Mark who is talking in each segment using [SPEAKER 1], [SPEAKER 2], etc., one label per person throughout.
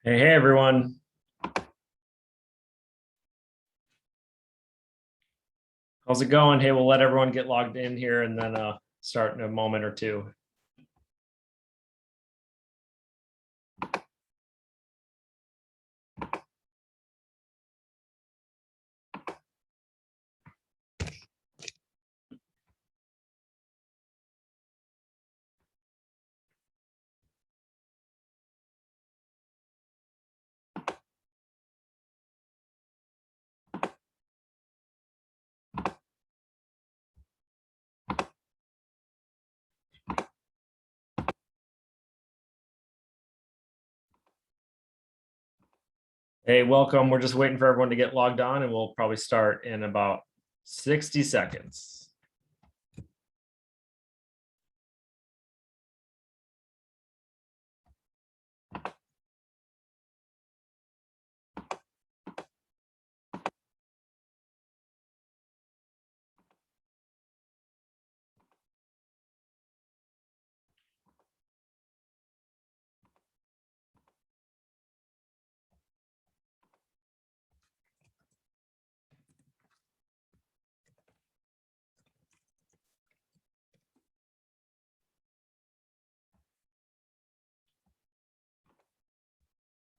[SPEAKER 1] Hey, everyone. How's it going? Hey, we'll let everyone get logged in here and then start in a moment or two. Hey, welcome. We're just waiting for everyone to get logged on and we'll probably start in about 60 seconds.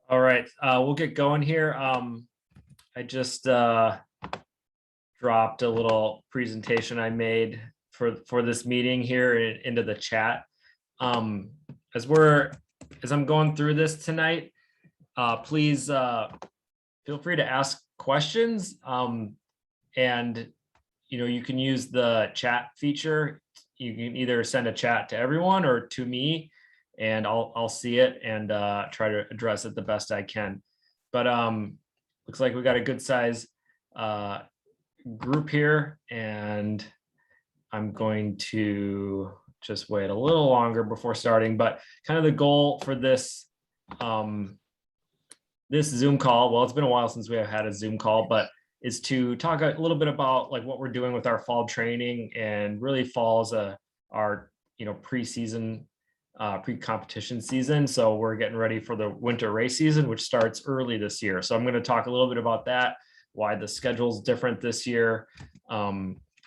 [SPEAKER 1] All right, we'll get going here. I just dropped a little presentation I made for this meeting here into the chat. As I'm going through this tonight, please feel free to ask questions. And you can use the chat feature. You can either send a chat to everyone or to me, and I'll see it and try to address it the best I can. But looks like we got a good size group here, and I'm going to just wait a little longer before starting. But kind of the goal for this this Zoom call, well, it's been a while since we have had a Zoom call, but is to talk a little bit about like what we're doing with our fall training. And really fall is our preseason pre-competition season. So we're getting ready for the winter race season, which starts early this year. So I'm going to talk a little bit about that, why the schedule's different this year,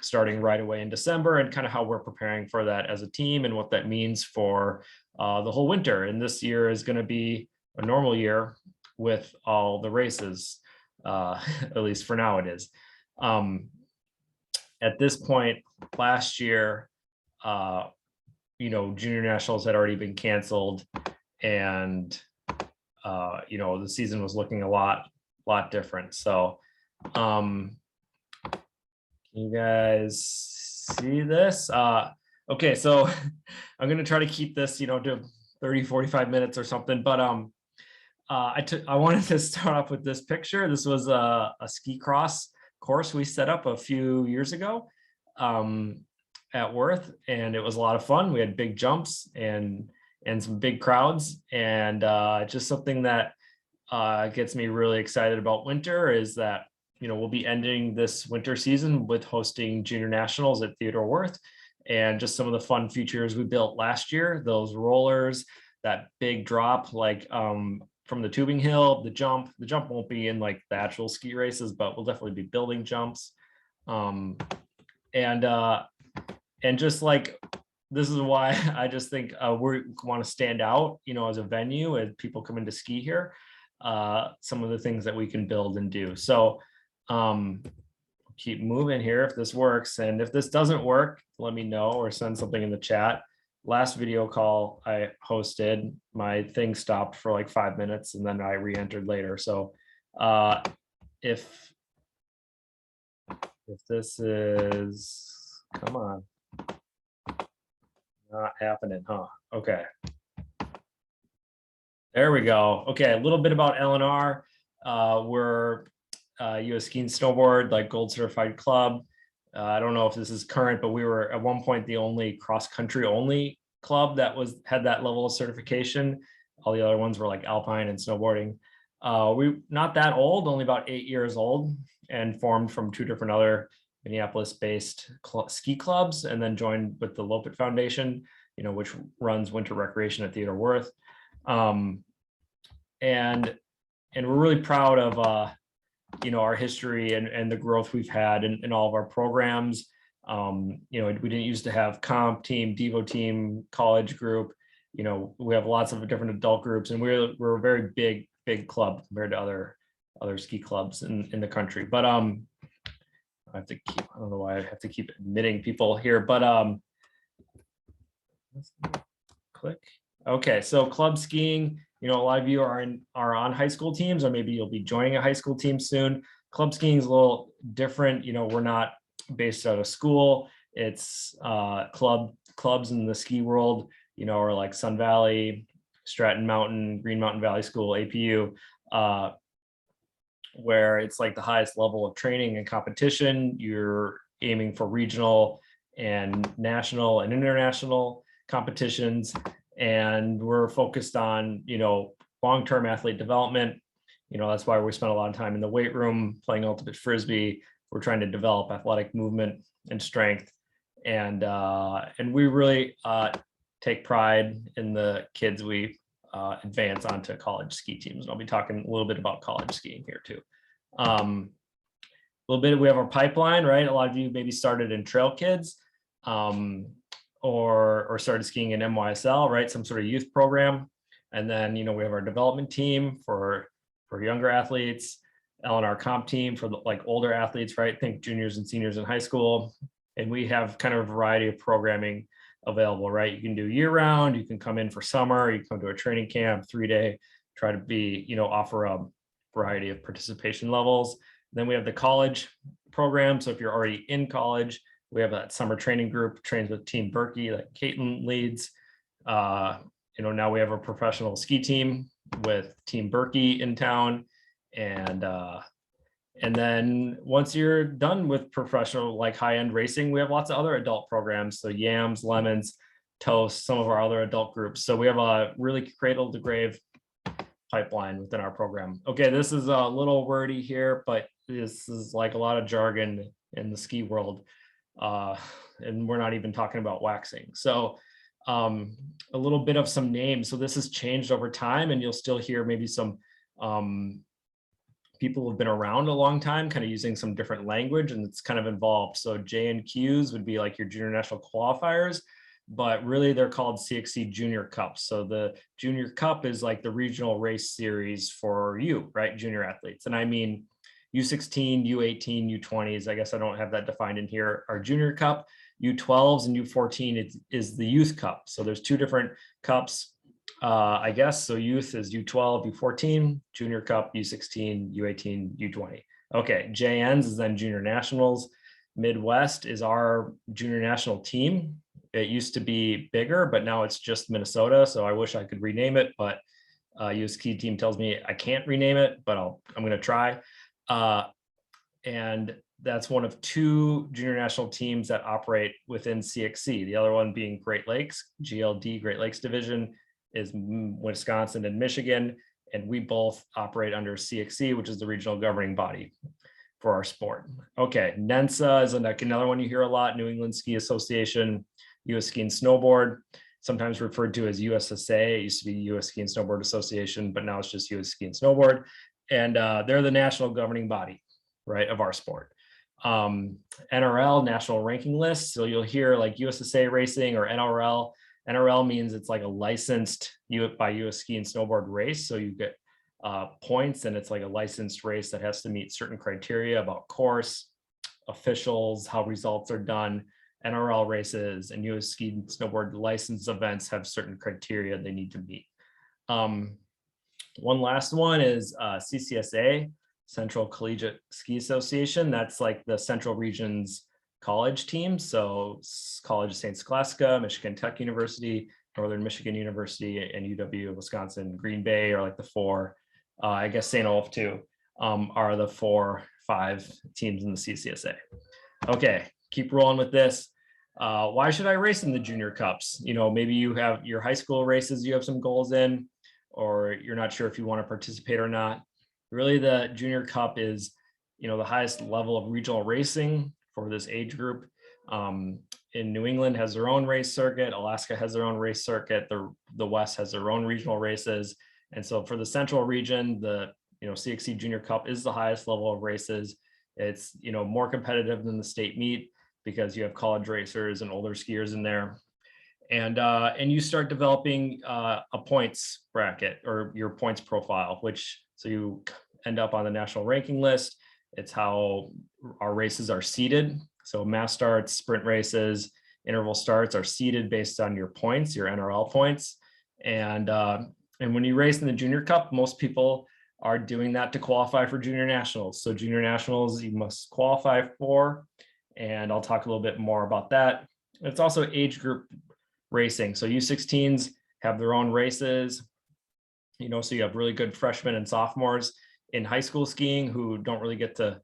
[SPEAKER 1] starting right away in December, and kind of how we're preparing for that as a team and what that means for the whole winter. And this year is going to be a normal year with all the races, at least for now it is. At this point, last year, junior nationals had already been canceled, and the season was looking a lot different. So can you guys see this? Okay, so I'm going to try to keep this to 30-45 minutes or something, but I wanted to start off with this picture. This was a ski cross course we set up a few years ago at Worth, and it was a lot of fun. We had big jumps and some big crowds, and just something that gets me really excited about winter is that we'll be ending this winter season with hosting junior nationals at Theodore Worth, and just some of the fun features we built last year, those rollers, that big drop, like from the tubing hill, the jump won't be in like the actual ski races, but we'll definitely be building jumps. And just like, this is why I just think we want to stand out, as a venue, as people come in to ski here, some of the things that we can build and do. So keep moving here if this works. And if this doesn't work, let me know or send something in the chat. Last video call I hosted, my thing stopped for like 5 minutes and then I re-entered later. So if this is, come on, not happening, huh? Okay. There we go. Okay, a little bit about LNR. We're US Ski and Snowboard, like Gold Certified Club. I don't know if this is current, but we were at one point the only cross-country only club that had that level of certification. All the other ones were like alpine and snowboarding. We're not that old, only about 8 years old, and formed from 2 different other Minneapolis-based ski clubs, and then joined with the Lopet Foundation, which runs winter recreation at Theodore Worth. and we're really proud of our history and the growth we've had in all of our programs. We didn't used to have comp team, Devo team, college group. We have lots of different adult groups, and we're a very big club compared to other ski clubs in the country. But I don't know why I have to keep admitting people here, but let's click. Okay, so club skiing, a lot of you are on high school teams, or maybe you'll be joining a high school team soon. Club skiing is a little different. We're not based out of school. It's clubs in the ski world, are like Sun Valley, Stratton Mountain, Green Mountain Valley School, APU, where it's like the highest level of training and competition. You're aiming for regional and national and international competitions. And we're focused on, long-term athlete development. That's why we spend a lot of time in the weight room playing ultimate Frisbee. We're trying to develop athletic movement and strength. And we really take pride in the kids we advance onto college ski teams. And I'll be talking a little bit about college skiing here too. A little bit, we have our pipeline, right? A lot of you maybe started in Trail Kids or started skiing in MYSL, right? Some sort of youth program. And then, we have our development team for younger athletes, LNR comp team for like older athletes, right? Think juniors and seniors in high school. And we have kind of a variety of programming available, right? You can do year round, you can come in for summer, you come to a training camp, 3-day, try to be, offer a variety of participation levels. Then we have the college program. So if you're already in college, we have that summer training group, trains with Team Berkey that Caitlin leads. Now we have a professional ski team with Team Berkey in town. And then once you're done with professional, like high-end racing, we have lots of other adult programs. So Yams, Lemons, Toast, some of our other adult groups. So we have a really cradle to grave pipeline within our program. Okay, this is a little wordy here, but this is like a lot of jargon in the ski world. And we're not even talking about waxing. So a little bit of some names. So this has changed over time, and you'll still hear maybe some people who've been around a long time kind of using some different language, and it's kind of involved. So JNQs would be like your junior national qualifiers, but really they're called CXC Junior Cups. So the Junior Cup is like the regional race series for you, right? Junior athletes. And I mean, U16, U18, U20s, I guess I don't have that defined in here, are Junior Cup. U12s and U14 is the Youth Cup. So there's two different cups, I guess. So youth is U12, U14, Junior Cup, U16, U18, U20. Okay, JNs is then Junior Nationals. Midwest is our junior national team. It used to be bigger, but now it's just Minnesota. So I wish I could rename it, but US Ski Team tells me I can't rename it, but I'm going to try. And that's one of two junior national teams that operate within CXC. The other one being Great Lakes, GLD, Great Lakes Division, is Wisconsin and Michigan. And we both operate under CXC, which is the regional governing body for our sport. Okay, NENSA is another one you hear a lot, New England Ski Association, US Ski and Snowboard, sometimes referred to as USSA. It used to be US Ski and Snowboard Association, but now it's just US Ski and Snowboard. And they're the national governing body, right, of our sport. NRL, national ranking list. So you'll hear like USSA racing or NRL. NRL means it's like a licensed by US Ski and Snowboard race. So you get points, and it's like a licensed race that has to meet certain criteria about course, officials, how results are done. NRL races and US Ski and Snowboard licensed events have certain criteria they need to meet. One last one is CCSA, Central Collegiate Ski Association. That's like the Central Region's college team. So College of St. Scholastica, Michigan Tech University, Northern Michigan University, and UW Wisconsin. Green Bay are like the four. I guess St. Olaf too are the 4-5 teams in the CCSA. Okay, keep rolling with this. Why should I race in the junior cups? Maybe you have your high school races you have some goals in, or you're not sure if you want to participate or not. Really, the junior cup is, the highest level of regional racing for this age group. In New England has their own race circuit. Alaska has their own race circuit. The West has their own regional races. And so for the central region, the CXC Junior Cup is the highest level of races. It's more competitive than the state meet because you have college racers and older skiers in there. And you start developing a points bracket or your points profile, so you end up on the national ranking list. It's how our races are seeded. So mass starts, sprint races, interval starts are seeded based on your points, your NRL points. And when you race in the Junior Cup, most people are doing that to qualify for junior nationals. So junior nationals you must qualify for, and I'll talk a little bit more about that. It's also age group racing. So U16s have their own races, so you have really good freshmen and sophomores in high school skiing who don't really get to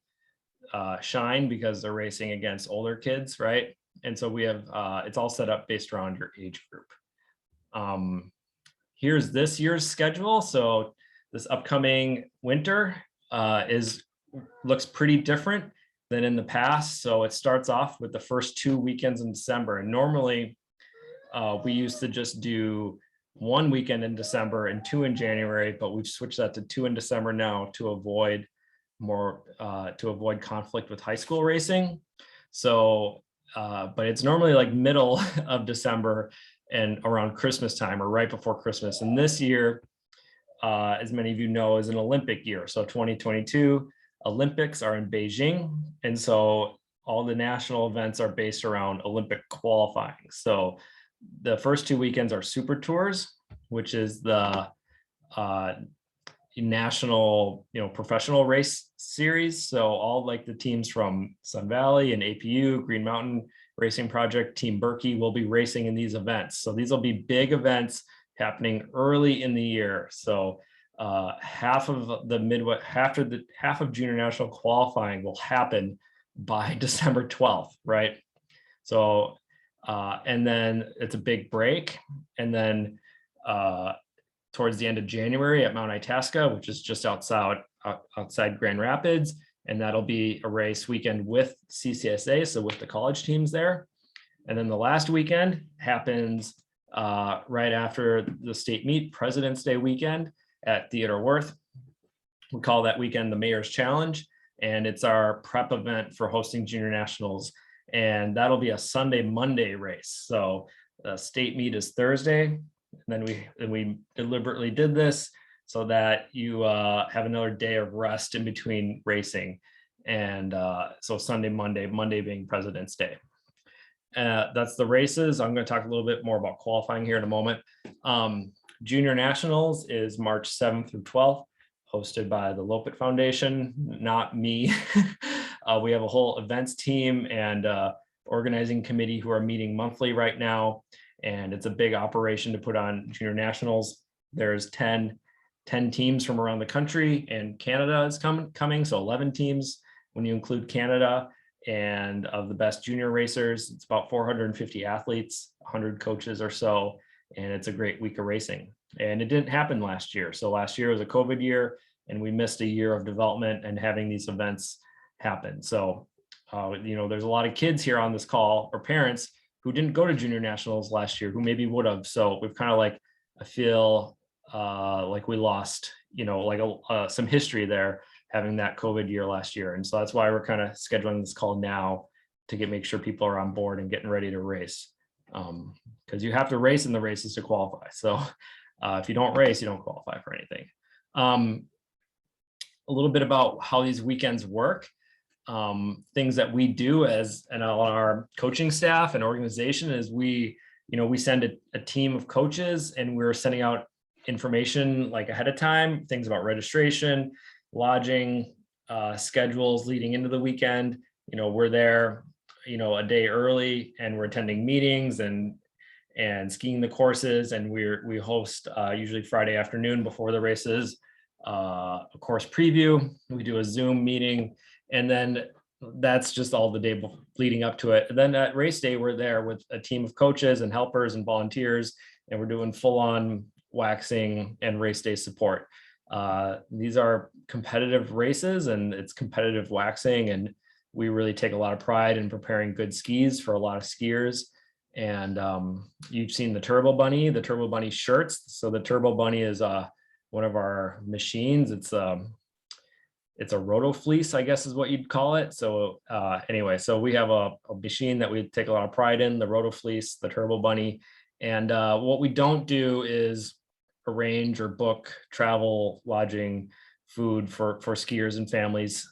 [SPEAKER 1] shine because they're racing against older kids, right? And so we have, it's all set up based around your age group. Here's this year's schedule. So this upcoming winter looks pretty different than in the past. So it starts off with the first 2 weekends in December. And normally we used to just do 1 weekend in December and 2 in January, but we've switched that to 2 in December now to avoid conflict with high school racing. So, but it's normally like middle of December and around Christmas time or right before Christmas. And this year, as many of you know, is an Olympic year. So 2022 Olympics are in Beijing. And so all the national events are based around Olympic qualifying. So the first 2 weekends are Super Tours, which is the national, professional race series. So all like the teams from Sun Valley and APU, Green Mountain Racing Project, Team Berkey will be racing in these events. So these will be big events happening early in the year. So half of junior national qualifying will happen by December 12th, right? So and then it's a big break, and then towards the end of January at Mount Itasca, which is just outside Grand Rapids, and that'll be a race weekend with CCSA, so with the college teams there. And then the last weekend happens right after the state meet, President's Day weekend at Theodore Wirth. We call that weekend the Mayor's Challenge, and it's our prep event for hosting junior nationals. And that'll be a Sunday, Monday race. So the state meet is Thursday. And then we deliberately did this so that you have another day of rest in between racing. And so Sunday, Monday being President's Day. That's the races. I'm going to talk a little bit more about qualifying here in a moment. Junior Nationals is March 7th through 12th, hosted by the Lopet Foundation, not me. We have a whole events team and organizing committee who are meeting monthly right now. And it's a big operation to put on Junior Nationals. There's 10 teams from around the country, and Canada is coming. So 11 teams when you include Canada. And of the best junior racers, it's about 450 athletes, 100 coaches or so. And it's a great week of racing. And it didn't happen last year. So last year was a COVID year, and we missed a year of development and having these events happen. So, there's a lot of kids here on this call, or parents who didn't go to junior nationals last year, who maybe would have. So we've kind of I feel like we lost, some history there, having that COVID year last year. And so that's why we're kind of scheduling this call now to make sure people are on board and getting ready to race. Because you have to race in the races to qualify. So if you don't race, you don't qualify for anything. A little bit about how these weekends work. Things that we do as our coaching staff and organization is we send a team of coaches, and we're sending out information ahead of time, things about registration, lodging, schedules leading into the weekend. We're there, a day early, and we're attending meetings and skiing the courses, and we host usually Friday afternoon before the races, a course preview. We do a Zoom meeting. And then that's just all the day leading up to it. And then at race day, we're there with a team of coaches and helpers and volunteers, and we're doing full on waxing and race day support. These are competitive races, and it's competitive waxing. And we really take a lot of pride in preparing good skis for a lot of skiers. And you've seen the Turbo Bunny shirts. So the Turbo Bunny is one one of our machines. It's a roto fleece, I guess is what you'd call it. So anyway, so we have a machine that we take a lot of pride in, the roto fleece, the Turbo Bunny. And what we don't do is arrange or book travel, lodging, food for skiers and families.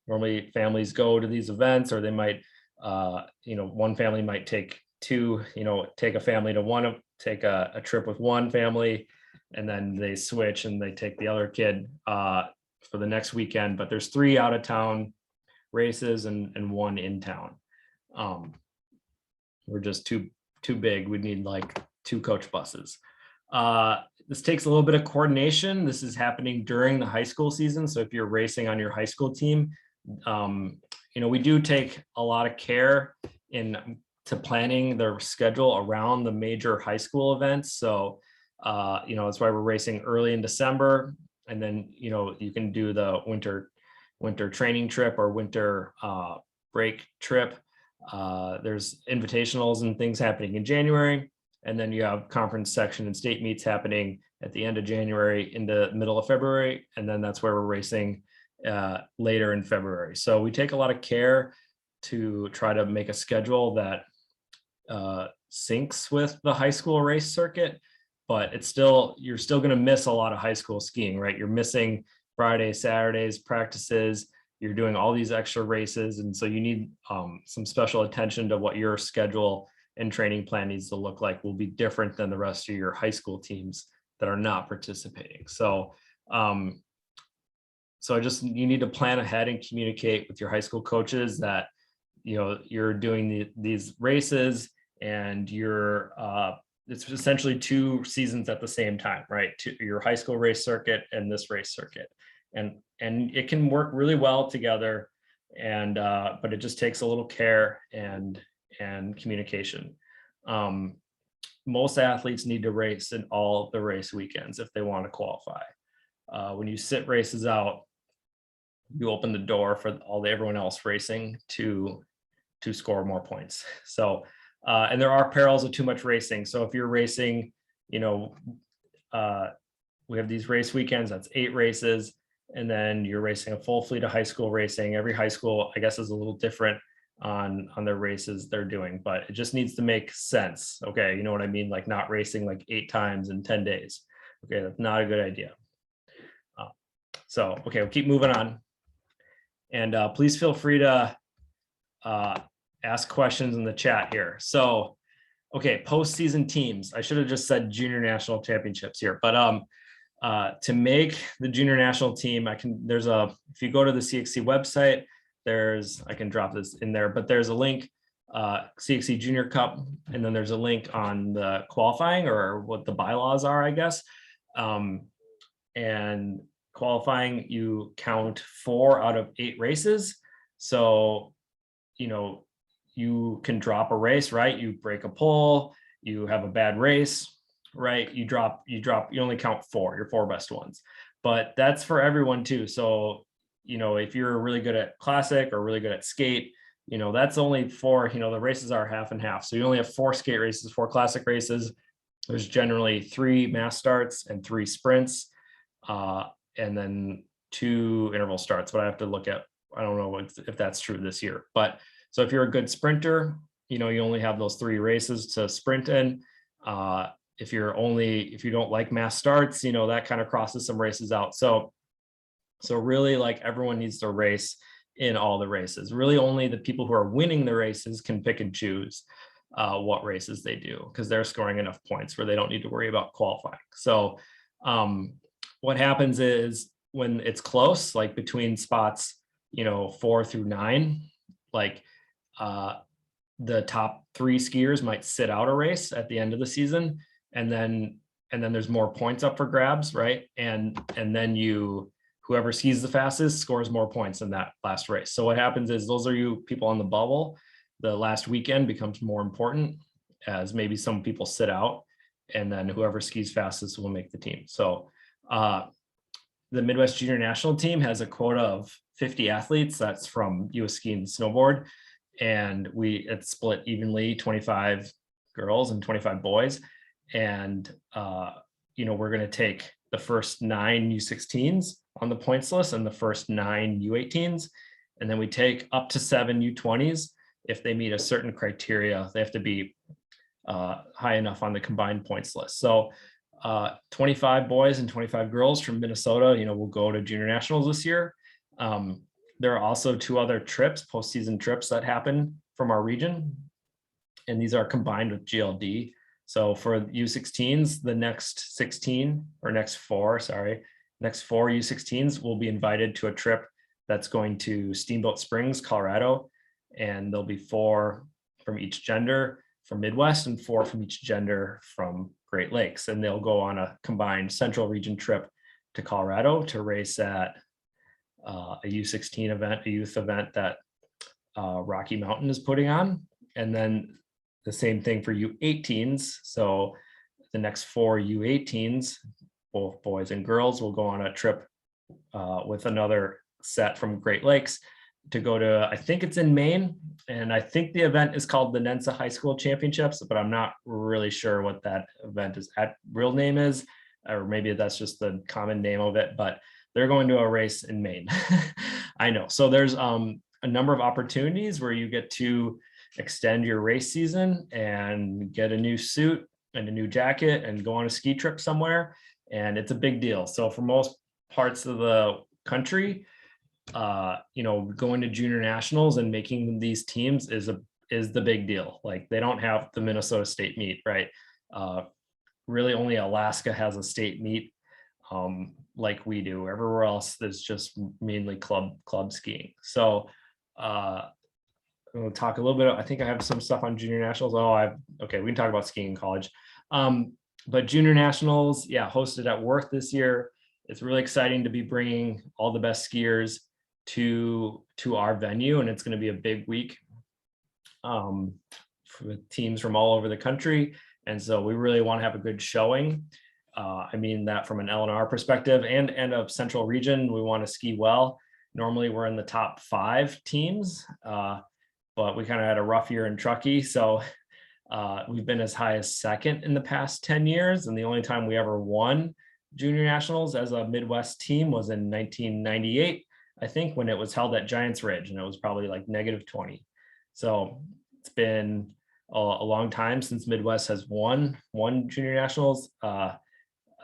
[SPEAKER 1] Normally families go to these events, or they might, one family might take two, take a family to take a trip with one family, and then they switch and they take the other kid for the next weekend. But there's 3 out of town races and 1 in town. We're just too big. We'd need like 2 coach buses. This takes a little bit of coordination. This is happening during the high school season. So if you're racing on your high school team, we do take a lot of care to planning their schedule around the major high school events. So, that's why we're racing early in December. And then, you can do the winter training trip or winter break trip. There's invitationals and things happening in January. And then you have conference section and state meets happening at the end of January into middle of February. And then that's where we're racing later in February. So we take a lot of care to try to make a schedule that syncs with the high school race circuit, but you're still going to miss a lot of high school skiing, right? You're missing Fridays, Saturdays, practices. You're doing all these extra races. And so you need some special attention to what your schedule and training plan needs to look like. Will be different than the rest of your high school teams that are not participating. So, you need to plan ahead and communicate with your high school coaches that, you're doing these races and it's essentially 2 seasons at the same time, right? Your high school race circuit and this race circuit. And it can work really well together. But it just takes a little care and communication. Most athletes need to race in all the race weekends if they want to qualify. When you sit races out, you open the door for everyone else racing to score more points. So, and there are perils of too much racing. So if you're racing, we have these race weekends, that's 8 races. And then you're racing a full fleet of high school racing. Every high school, I guess, is a little different on their races they're doing, but it just needs to make sense. Okay. You know what I mean? Like not racing like 8 times in 10 days. Okay. That's not a good idea. Okay, we'll keep moving on. And please feel free to ask questions in the chat here. So, okay, postseason teams. I should have just said junior national championships here, but to make the junior national team, if you go to the CXC website, I can drop this in there, but there's a link, CXC Junior Cup, and then there's a link on the qualifying or what the bylaws are, I guess. And qualifying, you count 4 out of 8 races. So, you can drop a race, right? You break a pole, you have a bad race, right? You only count 4, your 4 best ones, but that's for everyone too. So, if you're really good at classic or really good at skate, that's only 4, the races are half and half. So you only have 4 skate races, 4 classic races. There's generally 3 mass starts and 3 sprints, and then 2 interval starts, but I have to look at, I don't know if that's true this year, but so if you're a good sprinter, you only have those 3 races to sprint in. If you don't like mass starts, that kind of crosses some races out. So really, like, everyone needs to race in all the races. Really only the people who are winning the races can pick and choose what races they do, because they're scoring enough points where they don't need to worry about qualifying. So what happens is when it's close, like between spots, 4 through 9, like the top 3 skiers might sit out a race at the end of the season, and then there's more points up for grabs, right? And then whoever skis the fastest scores more points in that last race. So what happens is, those are you people on the bubble, the last weekend becomes more important, as maybe some people sit out, and then whoever skis fastest will make the team. So the Midwest Junior National Team has a quota of 50 athletes. That's from US Ski and Snowboard. And it's split evenly, 25 girls and 25 boys. And, we're going to take the first 9 U16s on the points list and the first 9 U18s. And then we take up to 7 U20s. If they meet a certain criteria, they have to be high enough on the combined points list. So 25 boys and 25 girls from Minnesota, will go to junior nationals this year. There are also 2 other trips, postseason trips that happen from our region. And these are combined with GLD. So for U16s, the next 4 U16s will be invited to a trip that's going to Steamboat Springs, Colorado. And there'll be 4 from each gender from Midwest and 4 from each gender from Great Lakes. And they'll go on a combined Central Region trip to Colorado to race at a U16 event, a youth event that Rocky Mountain is putting on. And then the same thing for U18s. So the next 4 U18s, both boys and girls, will go on a trip with another set from Great Lakes to go to, I think it's in Maine. And I think the event is called the Nensa High School Championships, but I'm not really sure what that event is real name is, or maybe that's just the common name of it, but they're going to a race in Maine. I know. So there's a number of opportunities where you get to extend your race season and get a new suit and a new jacket and go on a ski trip somewhere. And it's a big deal. So for most parts of the country, going to junior nationals and making these teams is the big deal. Like, they don't have the Minnesota state meet, right? Really only Alaska has a state meet like we do. Everywhere else, there's just mainly club skiing. So we'll talk a little bit. I think I have some stuff on junior nationals. Okay, we can talk about skiing in college. But junior nationals, hosted at Worth this year. It's really exciting to be bringing all the best skiers to our venue, and it's going to be a big week with teams from all over the country. And so we really want to have a good showing. I mean that from an LNR perspective and a Central Region, we want to ski well. Normally we're in the top 5 teams, but we kind of had a rough year in Truckee. So we've been as high as 2nd in the past 10 years. And the only time we ever won junior nationals as a Midwest team was in 1998, I think, when it was held at Giants Ridge, and it was probably like -20. So it's been a long time since Midwest has won junior nationals.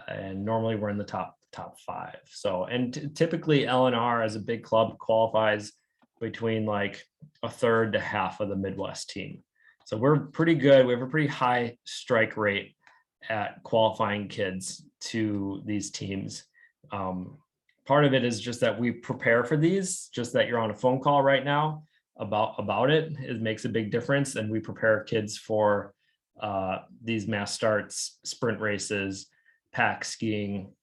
[SPEAKER 1] And normally we're in the top 5. So, and typically LNR as a big club qualifies between like a third to half of the Midwest team. So we're pretty good. We have a pretty high strike rate at qualifying kids to these teams. Part of it is just that we prepare for these, just that you're on a phone call right now about it makes a big difference. And we prepare kids for these mass starts, sprint races, pack skiing,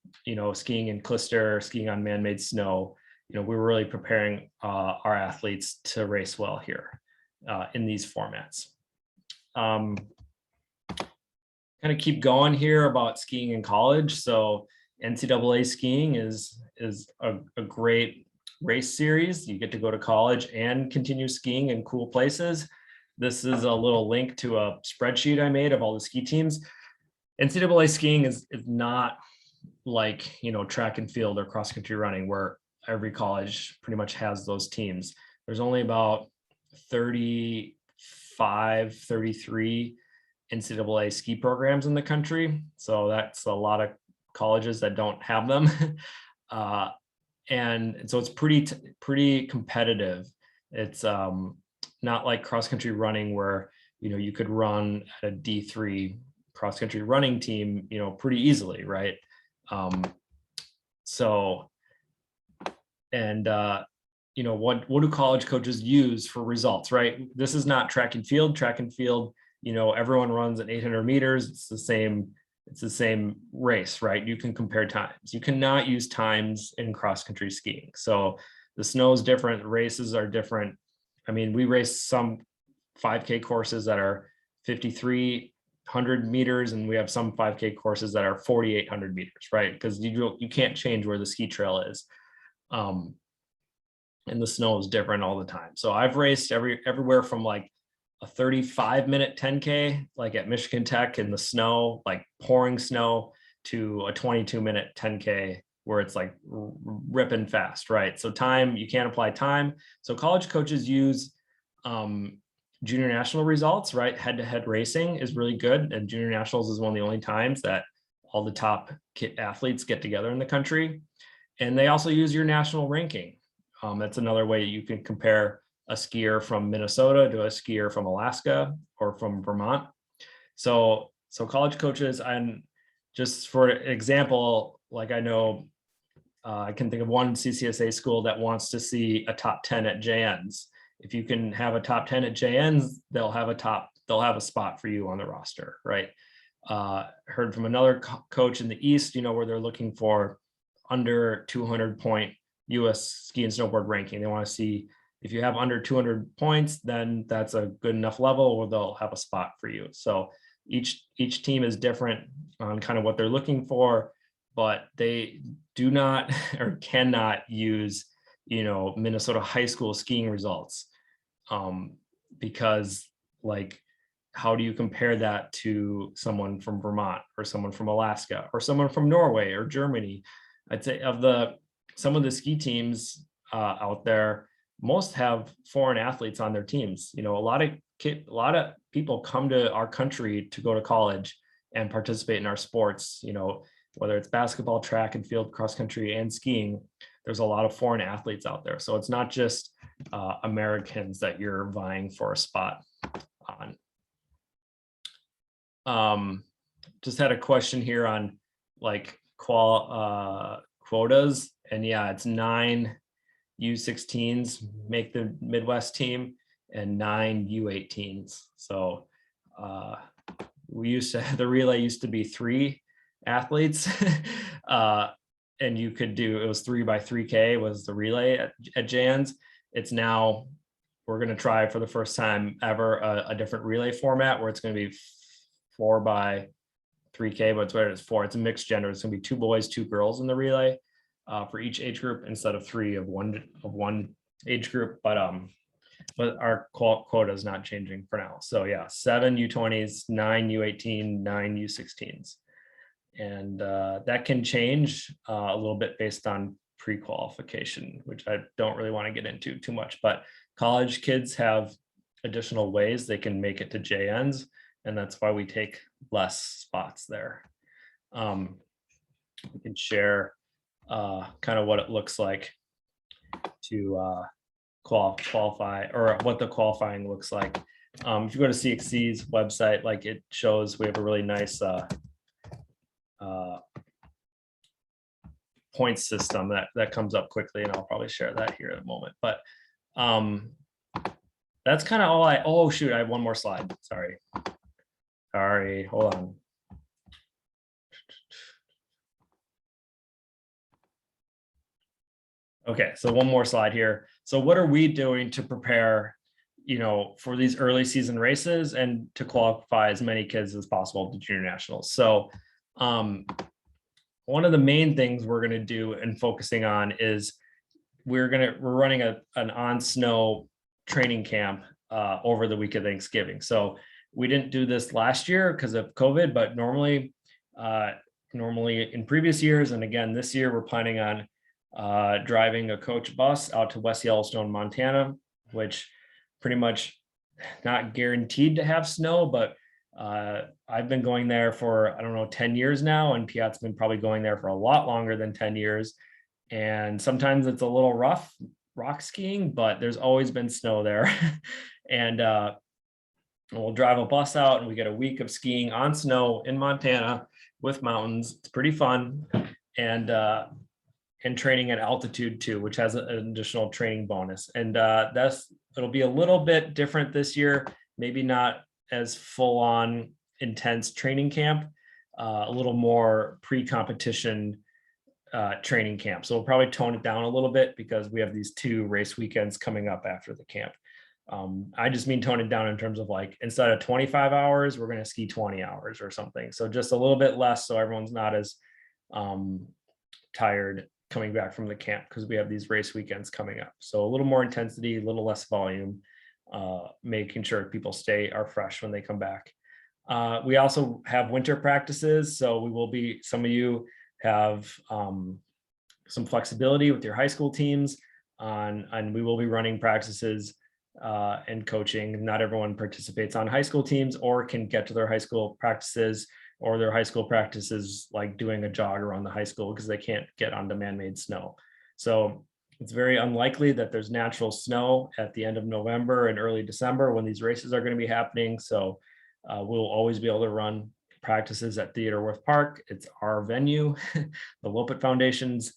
[SPEAKER 1] skiing in Clister, skiing on man-made snow. We're really preparing our athletes to race well here in these formats. Kind of keep going here about skiing in college. So NCAA skiing is a great race series. You get to go to college and continue skiing in cool places. This is a little link to a spreadsheet I made of all the ski teams. NCAA skiing is not like, track and field or cross country running, where every college pretty much has those teams. There's only about 35, 33 NCAA ski programs in the country. So that's a lot of colleges that don't have them. And so it's pretty competitive. It's not like cross country running where, you could run at a D3 cross country running team, pretty easily, right? What do college coaches use for results, right? This is not track and field. Track and field, everyone runs at 800 meters. It's the same race, right? You can compare times. You cannot use times in cross country skiing. So the snow is different. Races are different. I mean, we race some 5K courses that are 5,300 meters, and we have some 5K courses that are 4,800 meters, right? Because you can't change where the ski trail is. And the snow is different all the time. So I've raced everywhere from like a 35-minute 10K, like at Michigan Tech in the snow, like pouring snow, to a 22-minute 10K where it's like ripping fast, right? So time, you can't apply time. So college coaches use junior national results, right? Head-to-head racing is really good. And junior nationals is one of the only times that all the top athletes get together in the country. And they also use your national ranking. That's another way you can compare a skier from Minnesota to a skier from Alaska or from Vermont. So college coaches, and just for example, like I know, I can think of one CCSA school that wants to see a top 10 at JNs. If you can have a top 10 at JNs, they'll have a spot for you on the roster, right? Heard from another coach in the East, where they're looking for under 200 point US ski and snowboard ranking. They want to see if you have under 200 points, then that's a good enough level, or they'll have a spot for you. So each team is different on kind of what they're looking for, but they do not or cannot use, Minnesota high school skiing results, because like, how do you compare that to someone from Vermont or someone from Alaska or someone from Norway or Germany? I'd say some of the ski teams out there, most have foreign athletes on their teams. A lot of people come to our country to go to college and participate in our sports, whether it's basketball, track and field, cross country, and skiing. There's a lot of foreign athletes out there. So it's not just Americans that you're vying for a spot on. Just had a question here on like quotas, and yeah, it's 9 U16s make the Midwest team and 9 U18s. So the relay used to be 3 athletes, and it was 3 by 3K was the relay at Jan's. It's now, we're going to try for the first time ever a different relay format where it's going to be 4 by 3K, but it's 4. It's a mixed gender. It's going to be 2 boys, 2 girls in the relay for each age group instead of 3 of one age group. But our quota is not changing for now. So yeah, 7 U20s, 9 U18, 9 U16s, and that can change a little bit based on pre-qualification, which I don't really want to get into too much. But college kids have additional ways they can make it to JNs, and that's why we take less spots there. We can share kind of what it looks like to qualify, or what the qualifying looks like. If you go to CXC's website, like it shows, we have a really nice point system that comes up quickly, and I'll probably share that here in a moment. But that's kind of all oh shoot, I have one more slide. Sorry, hold on. Okay, so one more slide here. So what are we doing to prepare, for these early season races and to qualify as many kids as possible to junior nationals? So one of the main things we're going to do and focusing on is we're running an on snow training camp over the week of Thanksgiving. So we didn't do this last year because of COVID, but normally in previous years, and again this year, we're planning on driving a coach bus out to West Yellowstone, Montana, which pretty much not guaranteed to have snow, but I've been going there for, 10 years now, and Piat's been probably going there for a lot longer than 10 years. And sometimes it's a little rough rock skiing, but there's always been snow there. And we'll drive a bus out and we get a week of skiing on snow in Montana with mountains. It's pretty fun. And training at altitude too, which has an additional training bonus. And it'll be a little bit different this year, maybe not as full on intense training camp, a little more pre-competition training camp. So we'll probably tone it down a little bit because we have these 2 race weekends coming up after the camp. I just mean tone it down in terms of like, instead of 25 hours, we're going to ski 20 hours or something. So just a little bit less, so everyone's not as tired coming back from the camp, because we have these race weekends coming up. So a little more intensity, a little less volume, making sure people are fresh when they come back. We also have winter practices, so we will be, some of you have some flexibility with your high school teams and we will be running practices and coaching. Not everyone participates on high school teams or can get to their high school practices, or their high school practices like doing a jog around the high school because they can't get onto man-made snow. So it's very unlikely that there's natural snow at the end of November and early December when these races are going to be happening. So we'll always be able to run practices at Theodore Wirth Park. It's our venue, the Lopet Foundation's.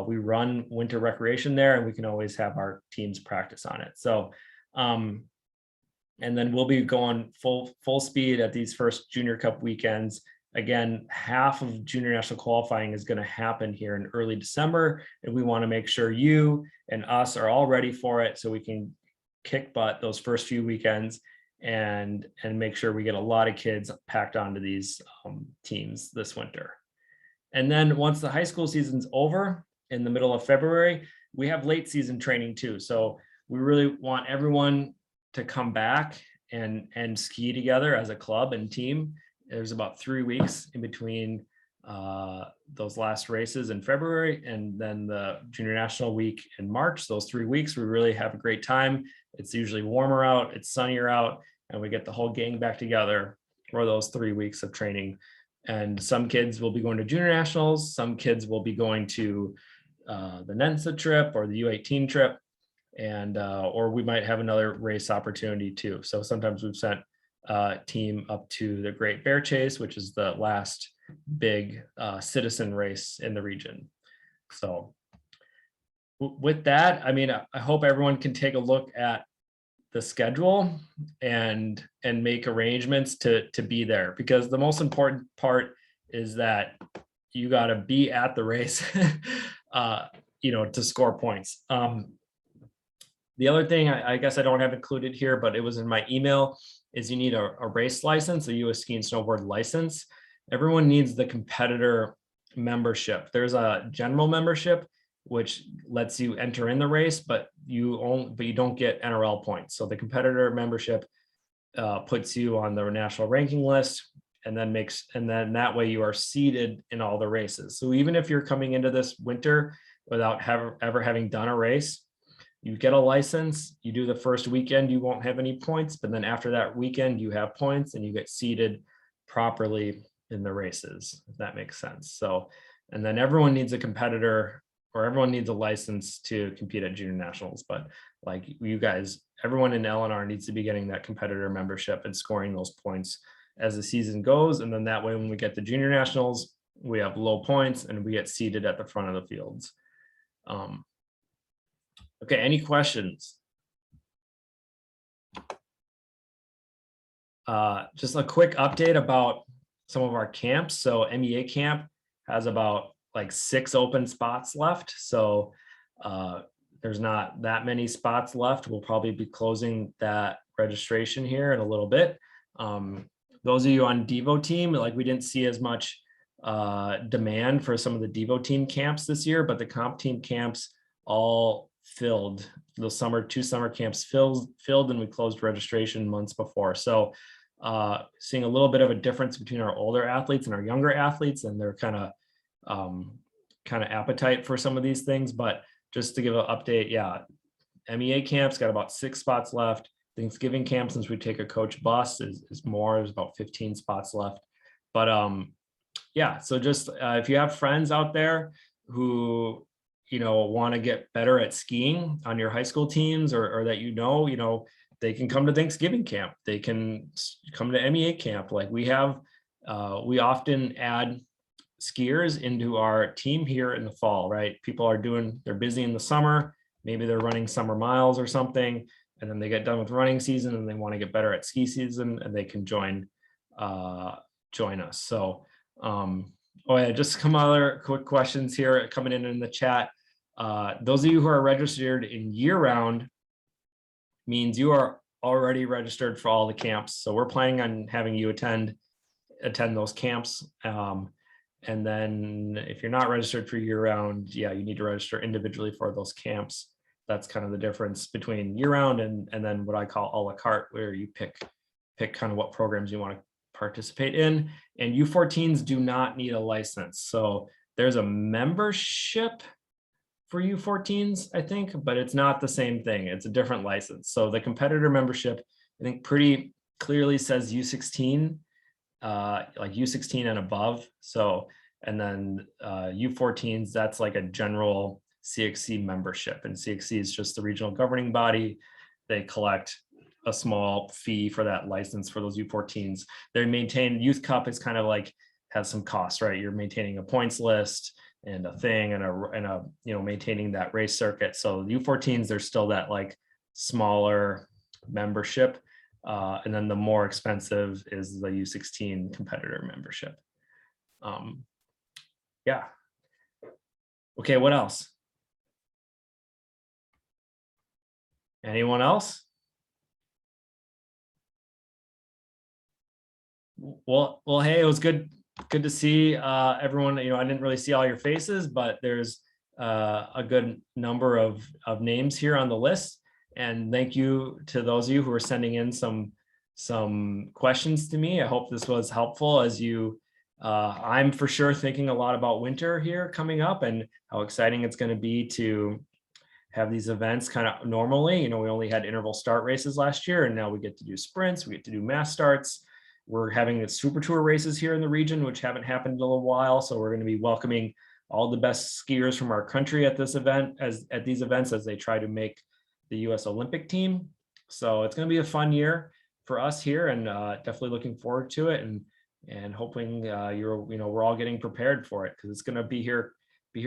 [SPEAKER 1] We run winter recreation there, and we can always have our teams practice on it. So, and then we'll be going full speed at these first Junior Cup weekends. Again, half of junior national qualifying is going to happen here in early December, and we want to make sure you and us are all ready for it so we can kick butt those first few weekends and make sure we get a lot of kids packed onto these teams this winter. And then once the high school season's over in the middle of February, we have late season training too. So we really want everyone to come back and ski together as a club and team. There's about 3 weeks in between those last races in February and then the junior national week in March. Those 3 weeks, we really have a great time. It's usually warmer out, it's sunnier out, and we get the whole gang back together for those 3 weeks of training. And some kids will be going to junior nationals. Some kids will be going to the NENSA trip or the U18 trip, and or we might have another race opportunity too. So sometimes we've sent a team up to the Great Bear Chase, which is the last big citizen race in the region. So with that, I mean, I hope everyone can take a look at the schedule and make arrangements to be there, because the most important part is that you got to be at the race to score points. The other thing I guess I don't have included here, but it was in my email, is you need a race license, a US ski and snowboard license. Everyone needs the competitor membership. There's a general membership which lets you enter in the race, but you don't get NRL points. So the competitor membership puts you on the national ranking list, and then that way you are seeded in all the races. So even if you're coming into this winter without ever having done a race, you get a license, you do the first weekend, you won't have any points, but then after that weekend you have points and you get seeded properly in the races, if that makes sense. So, and then everyone needs a competitor, or everyone needs a license to compete at junior nationals. But like you guys, everyone in LNR needs to be getting that competitor membership and scoring those points as the season goes. And then that way, when we get to junior nationals, we have low points and we get seated at the front of the fields. Okay, any questions? Just a quick update about some of our camps. So MEA camp has about like 6 open spots left. So there's not that many spots left. We'll probably be closing that registration here in a little bit. Those of you on Devo team, like we didn't see as much demand for some of the Devo team camps this year, but the comp team camps all filled. Those 2 summer camps filled, and we closed registration months before. So seeing a little bit of a difference between our older athletes and our younger athletes, and their kind of appetite for some of these things. But just to give an update, yeah, MEA camps got about 6 spots left. Thanksgiving camp, since we take a coach bus, is more. There's about 15 spots left. But yeah, so just if you have friends out there who want to get better at skiing on your high school teams, or that they can come to Thanksgiving camp. They can come to MEA camp. Like we often add skiers into our team here in the fall, right? People they're busy in the summer. Maybe they're running summer miles or something, and then they get done with running season and they want to get better at ski season, and they can join us. So, oh yeah, just some other quick questions here coming in the chat. Those of you who are registered in year-round means you are already registered for all the camps. So we're planning on having you attend those camps. And then if you're not registered for year-round, yeah, you need to register individually for those camps. That's kind of the difference between year-round and then what I call a la carte, where you pick kind of what programs you want to participate in. And U14s do not need a license. So there's a membership for U14s, I think, but it's not the same thing. It's a different license. So the competitor membership, I think, pretty clearly says U16, like U16 and above. So, and then U14s, that's like a general CXC membership, and CXC is just the regional governing body. They collect a small fee for that license for those U14s. They maintain, Youth Cup is kind of like, has some costs, right? You're maintaining a points list and a thing and a maintaining that race circuit. So U14s, there's still that like smaller membership. And then the more expensive is the U16 competitor membership. Yeah. Okay, what else? Anyone else? Well, hey, it was good to see everyone. I didn't really see all your faces, but there's a good number of names here on the list. And thank you to those of you who are sending in some questions to me. I hope this was helpful as you, I'm for sure thinking a lot about winter here coming up and how exciting it's going to be to have these events kind of normally. We only had interval start races last year, and now we get to do sprints, we get to do mass starts. We're having the Super Tour races here in the region, which haven't happened in a little while. So we're going to be welcoming all the best skiers from our country at this event, at these events, as they try to make the U.S. Olympic team. So it's going to be a fun year for us here, and definitely looking forward to it, and hoping we're all getting prepared for it, because it's going to be here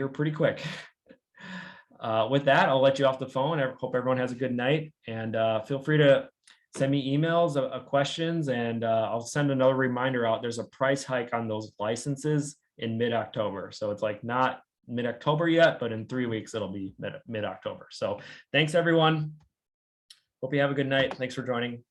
[SPEAKER 1] pretty quick. With that, I'll let you off the phone. I hope everyone has a good night, and feel free to send me emails of questions, and I'll send another reminder out. There's a price hike on those licenses in mid-October. So it's like not mid-October yet, but in 3 weeks, it'll be mid-October. So thanks, everyone. Hope you have a good night. Thanks for joining.